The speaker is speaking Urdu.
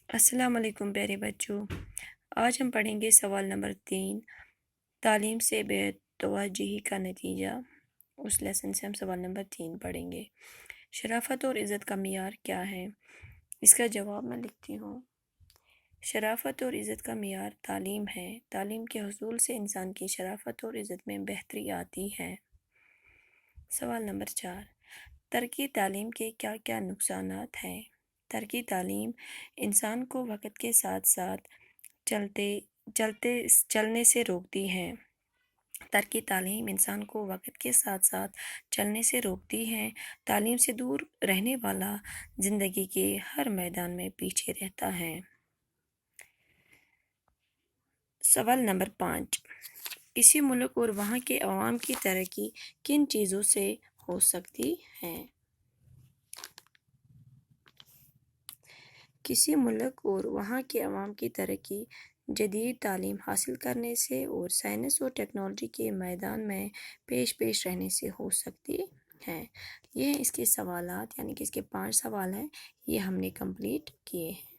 السلام علیکم پیارے بچوں، آج ہم پڑھیں گے سوال نمبر 3، تعلیم سے بے توجہی کا نتیجہ۔ اس لیسن سے ہم سوال نمبر 3 پڑھیں گے۔ شرافت اور عزت کا معیار کیا ہے؟ اس کا جواب میں لکھتی ہوں۔ شرافت اور عزت کا معیار تعلیم ہے۔ تعلیم کے حصول سے انسان کی شرافت اور عزت میں بہتری آتی ہے۔ سوال نمبر 4، ترکی تعلیم کے کیا کیا نقصانات ہیں؟ ترکی تعلیم انسان کو وقت کے ساتھ ساتھ چلنے سے روکتی ہے۔ ترکی تعلیم انسان کو وقت کے ساتھ ساتھ چلنے سے روکتی ہے۔ تعلیم سے دور رہنے والا زندگی کے ہر میدان میں پیچھے رہتا ہے۔ سوال نمبر 5، کسی ملک اور وہاں کے عوام کی ترقی کن چیزوں سے ہو سکتی ہے؟ کسی ملک اور وہاں کے عوام کی ترقی جدید تعلیم حاصل کرنے سے اور سائنس اور ٹیکنالوجی کے میدان میں پیش رہنے سے ہو سکتی ہے۔ یہ اس کے سوالات یعنی کہ اس کے 5 سوال ہیں، یہ ہم نے کمپلیٹ کیے ہیں۔